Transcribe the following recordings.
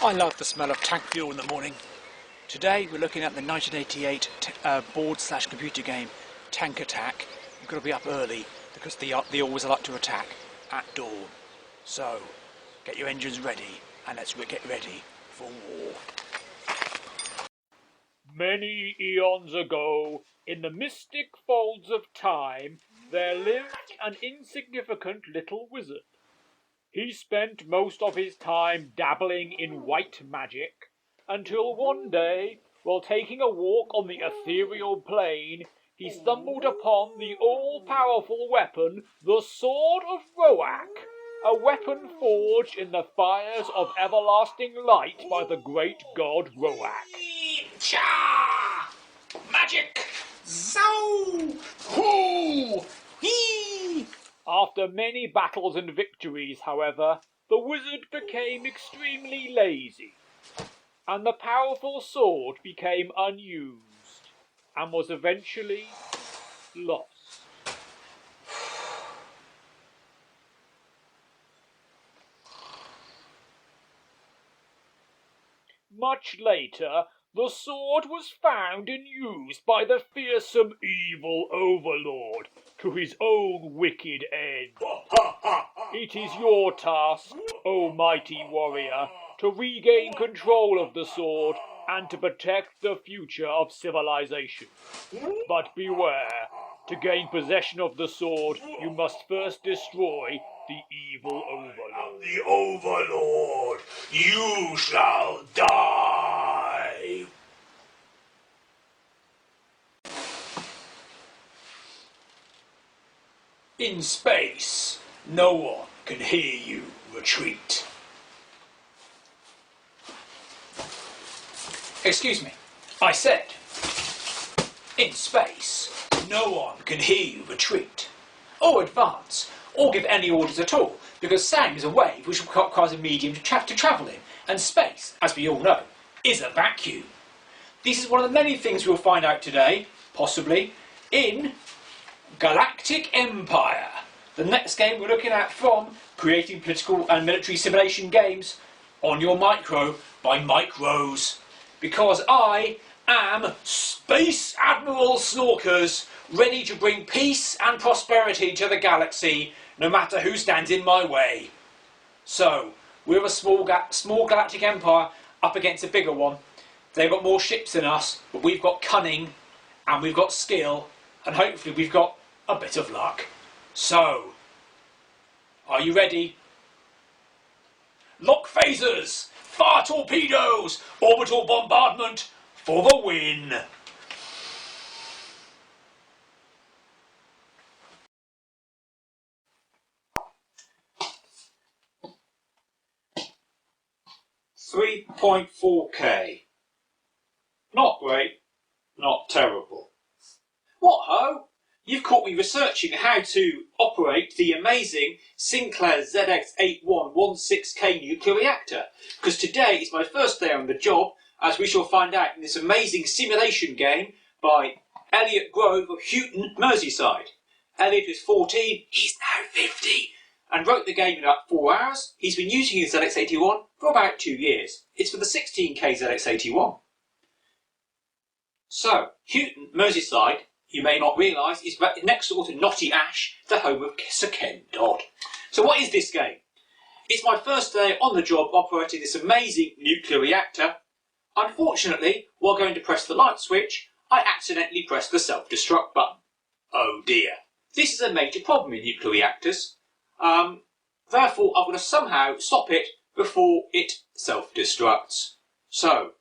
I love the smell of tank fuel in the morning. Today we're looking at the 1988 board/computer game Tank Attack. You've got to be up early because they always like to attack at dawn. So get your engines ready and let's get ready for war. Many eons ago, in the mystic folds of time, there lived an insignificant little wizard. He spent most of his time dabbling in white magic, until one day, while taking a walk on the ethereal plane, he stumbled upon the all-powerful weapon, the Sword of Roak, a weapon forged in the fires of everlasting light by the great god Roak. Cha! Magic! Zow! Hoo! Hee! After many battles and victories, however, the wizard became extremely lazy, and the powerful sword became unused, and was eventually lost. Much later, the sword was found and used by the fearsome evil overlord to his own wicked end. It is your task, O mighty warrior, to regain control of the sword and to protect the future of civilization. But beware, to gain possession of the sword, you must first destroy the evil overlord. The overlord, you shall die. In space, no one can hear you retreat. Excuse me, I said, in space, no one can hear you retreat, or advance, or give any orders at all, because sound is a wave which requires a medium to travel in, and space, as we all know, is a vacuum. This is one of the many things we'll find out today, possibly, in Galactic Empire, the next game we're looking at from Creating Political and Military Simulation Games on your Micro by Micros, because I am Space Admiral Snorkers, ready to bring peace and prosperity to the galaxy, no matter who stands in my way. So, we're a small galactic empire up against a bigger one. They've got more ships than us, but we've got cunning, and we've got skill, and hopefully we've got a bit of luck. So, are you ready? Lock phasers, fire torpedoes, orbital bombardment for the win. .4K. Not great, not terrible. What ho? You've caught me researching how to operate the amazing Sinclair ZX8116K nuclear reactor, because today is my first day on the job, as we shall find out in this amazing simulation game by Elliot Grove of Houghton, Merseyside. Elliot is 14, he's now 50, and wrote the game in about 4 hours. He's been using his ZX81 for about 2 years. It's for the 16K ZX81. So, Houghton, Merseyside, you may not realise, is next door to Knotty Ash, the home of Sir Ken Dodd. So what is this game? It's my first day on the job operating this amazing nuclear reactor. Unfortunately, while going to press the light switch, I accidentally pressed the self-destruct button. Oh dear. This is a major problem in nuclear reactors. Therefore, I'm going to somehow stop it before it self-destructs. So,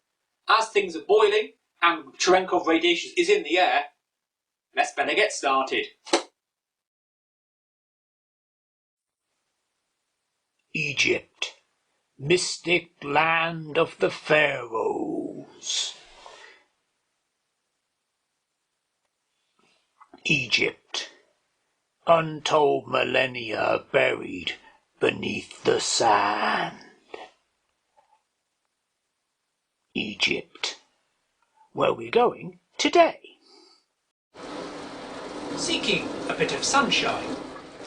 as things are boiling and Cherenkov radiation is in the air, let's better get started. Egypt, mystic land of the pharaohs. Egypt, untold millennia buried beneath the sand. Egypt, where we're going today. Seeking a bit of sunshine,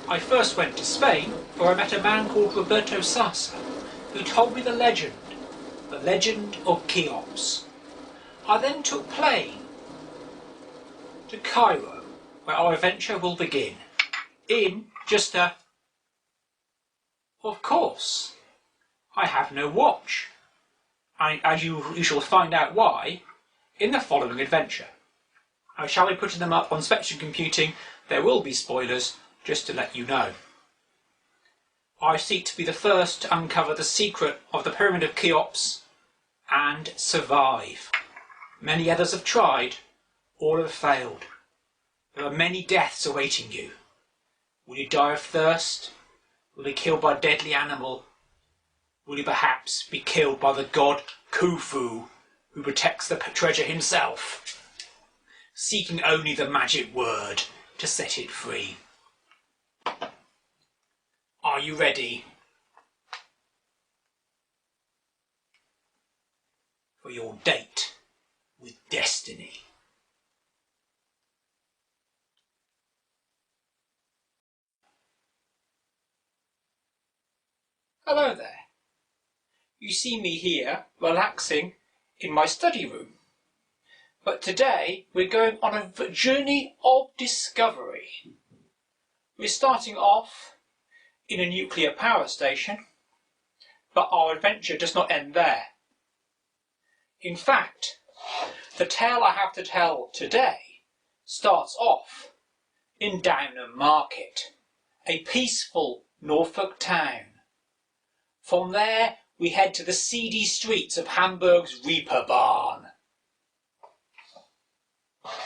I first went to Spain, where I met a man called Roberto Sasa, who told me the legend The Legend of KEOPS. I then took plane to Cairo, where our adventure will begin. In just a... Of course, I have no watch. And as you shall find out why in the following adventure. I shall be putting them up on Spectrum Computing. There will be spoilers, just to let you know. I seek to be the first to uncover the secret of the Pyramid of Cheops and survive. Many others have tried, all have failed. There are many deaths awaiting you. Will you die of thirst? Will you be killed by a deadly animal? Will you perhaps be killed by the god Khufu, who protects the treasure himself, seeking only the magic word to set it free? Are you ready for your date with destiny? Hello there. You see me here, relaxing in my study room. But today we're going on a journey of discovery. We're starting off in a nuclear power station, but our adventure does not end there. In fact, the tale I have to tell today starts off in Downham Market, a peaceful Norfolk town. From there we head to the seedy streets of Hamburg's Reeperbahn,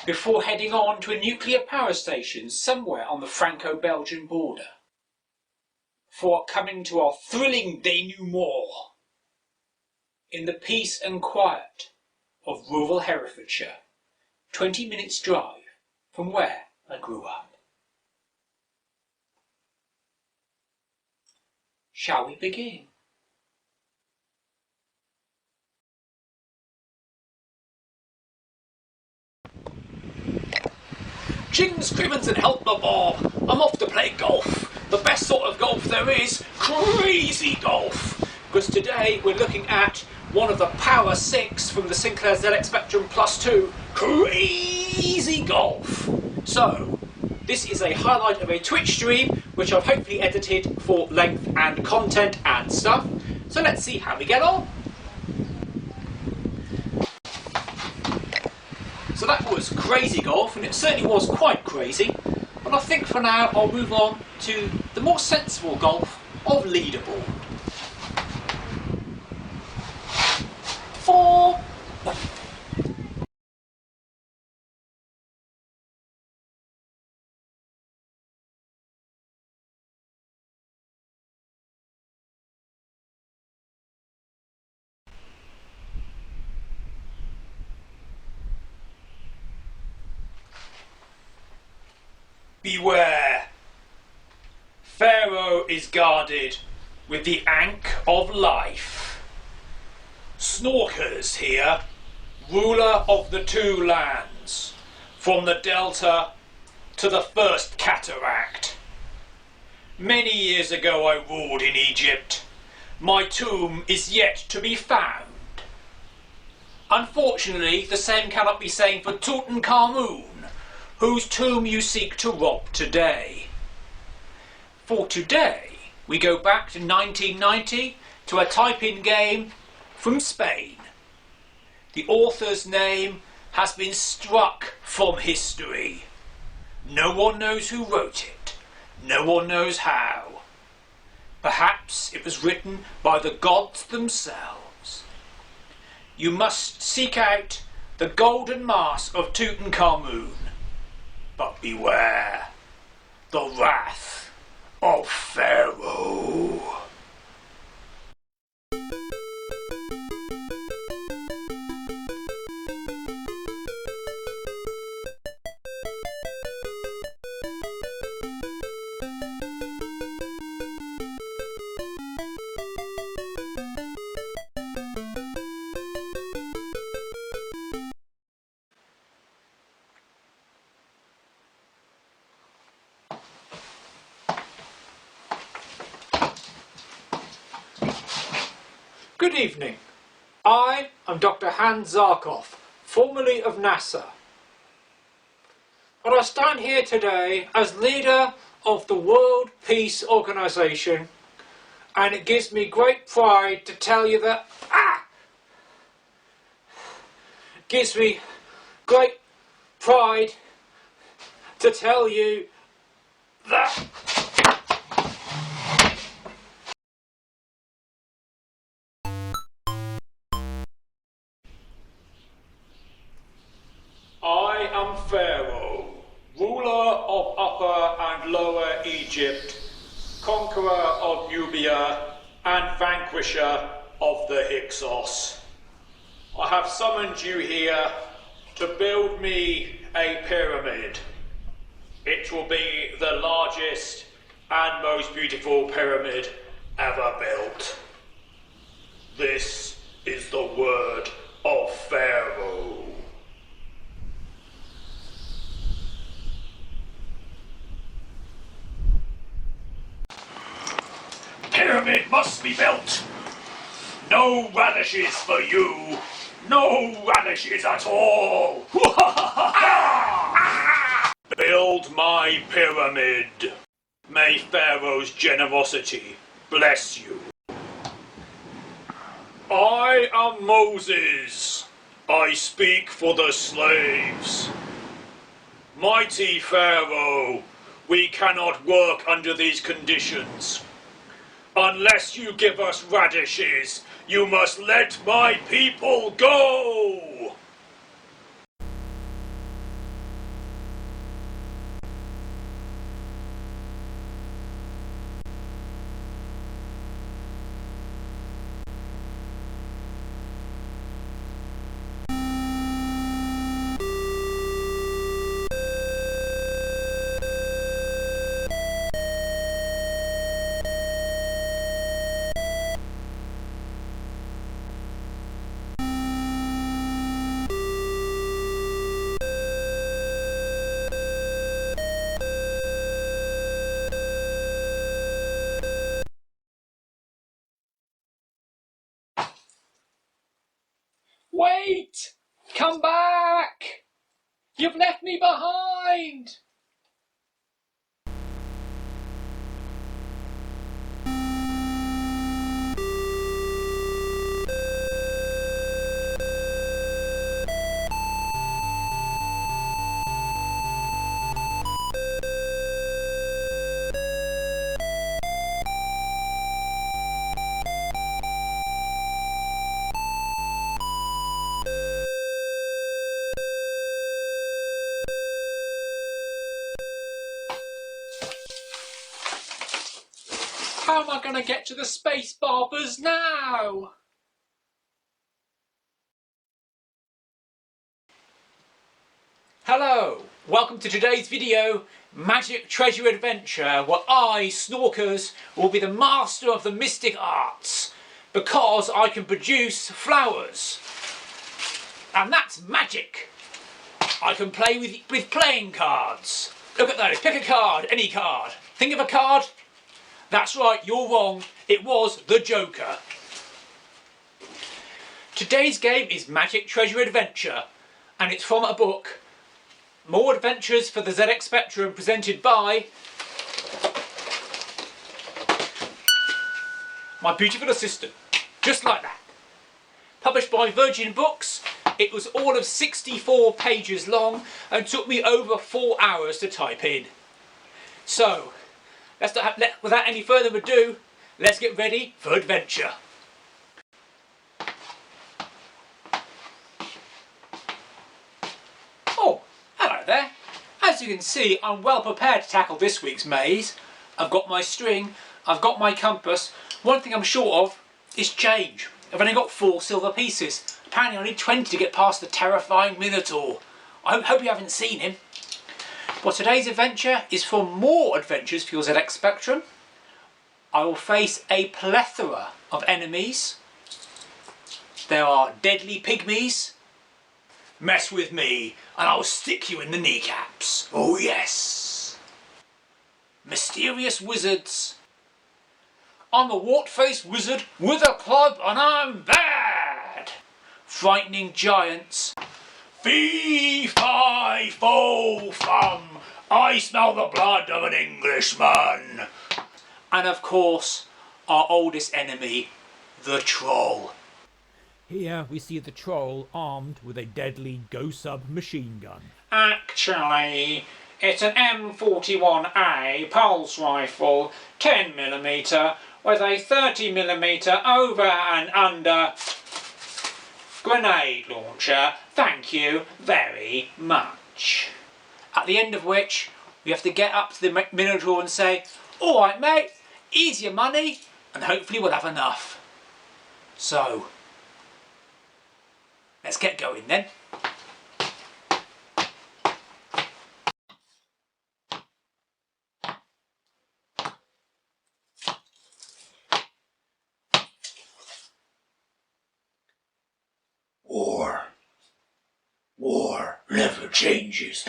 before heading on to a nuclear power station somewhere on the Franco-Belgian border, for coming to our thrilling denouement in the peace and quiet of rural Herefordshire, 20 minutes drive from where I grew up. Shall we begin? Chings, crimmins and help the bob. I'm off to play golf. The best sort of golf there is, Krazy Golf. Because today we're looking at one of the Power 6 from the Sinclair ZX Spectrum Plus 2, Krazy Golf. So, this is a highlight of a Twitch stream, which I've hopefully edited for length and content and stuff. So let's see how we get on. So that was Krazy Golf, and it certainly was quite crazy. But I think for now I'll move on to the more sensible golf of leaderboard. Beware! Pharaoh is guarded with the Ankh of Life. Snorkers here, ruler of the two lands, from the Delta to the First Cataract. Many years ago I ruled in Egypt. My tomb is yet to be found. Unfortunately, the same cannot be said for Tutankhamun, whose tomb you seek to rob today. For today, we go back to 1990 to a type-in game from Spain. The author's name has been struck from history. No one knows who wrote it. No one knows how. Perhaps it was written by the gods themselves. You must seek out the golden mask of Tutankhamun. But beware the wrath of Pharaoh. Good evening. I am Dr. Hans Zarkov, formerly of NASA. And I stand here today as leader of the World Peace Organization, and it gives me great pride to tell you that gives me great pride to tell you that I am Pharaoh, ruler of Upper and Lower Egypt, conqueror of Nubia, and vanquisher of the Hyksos. I have summoned you here to build me a pyramid. It will be the largest and most beautiful pyramid ever built. This is the word of Pharaoh. Pyramid must be built. No radishes for you. No radishes at all. Build my pyramid. May Pharaoh's generosity bless you. I am Moses. I speak for the slaves. Mighty Pharaoh, we cannot work under these conditions. Unless you give us radishes, you must let my people go! Wait! Come back! You've left me behind! How am I going to get to the space barbers now? Hello, welcome to today's video, Magic Treasure Adventure, where I, Snorkers, will be the master of the mystic arts, because I can produce flowers. And that's magic. I can play with playing cards. Look at those, pick a card, any card. Think of a card. That's right, you're wrong. It was the Joker. Today's game is Magic Treasure Adventure, and it's from a book, More Adventures for the ZX Spectrum, presented by my beautiful assistant. Just like that. Published by Virgin Books. It was all of 64 pages long and took me over 4 hours to type in. So, without any further ado, let's get ready for adventure. Oh, hello there. As you can see, I'm well prepared to tackle this week's maze. I've got my string, I've got my compass. One thing I'm short of is change. I've only got 4 silver pieces. Apparently I need 20 to get past the terrifying Minotaur. I hope you haven't seen him. Well, today's adventure is for more adventures for your ZX Spectrum. I will face a plethora of enemies. There are deadly pygmies. Mess with me and I'll stick you in the kneecaps. Oh yes. Mysterious wizards. I'm a wart-faced wizard with a club and I'm bad. frightening giants. Fee, fi, fo, fum, I smell the blood of an Englishman. And of course, our oldest enemy, the troll. Here we see the troll armed with a deadly Go-Sub machine gun. Actually, it's an M41A pulse rifle, 10mm, with a 30mm over and under grenade launcher. Thank you very much. At the end of which, we have to get up to the Minotaur and say, "Alright mate, here's your money," and hopefully we'll have enough. So, let's get going then. War never changes.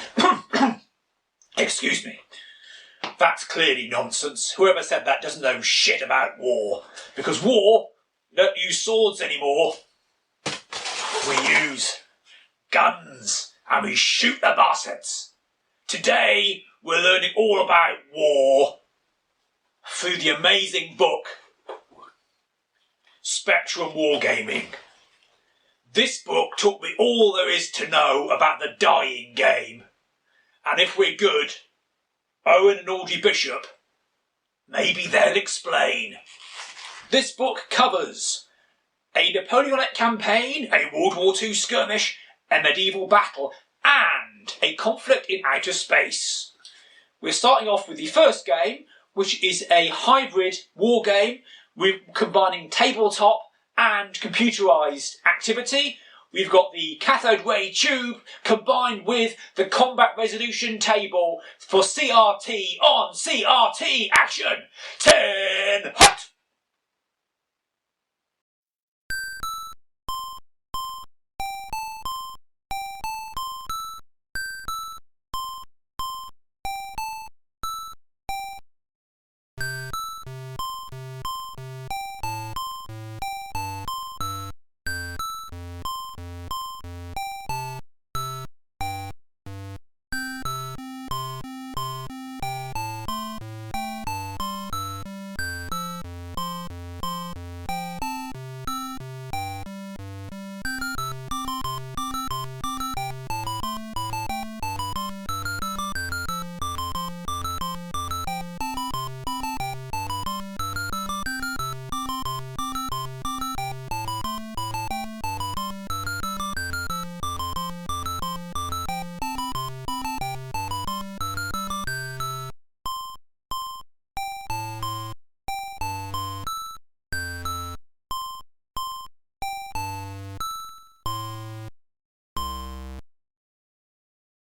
Excuse me. That's clearly nonsense. Whoever said that doesn't know shit about war. Because war, we don't use swords anymore. We use guns and we shoot the bastards. Today, we're learning all about war through the amazing book, Spectrum Wargaming. This book taught me all there is to know about the dying game. And if we're good, Owen and Audrey Bishop, maybe they'll explain. This book covers a Napoleonic campaign, a World War II skirmish, a medieval battle, and a conflict in outer space. We're starting off with the first game, which is a hybrid war game with combining tabletop and computerised activity. We've got the cathode ray tube combined with the combat resolution table for CRT on CRT action. 10 hut!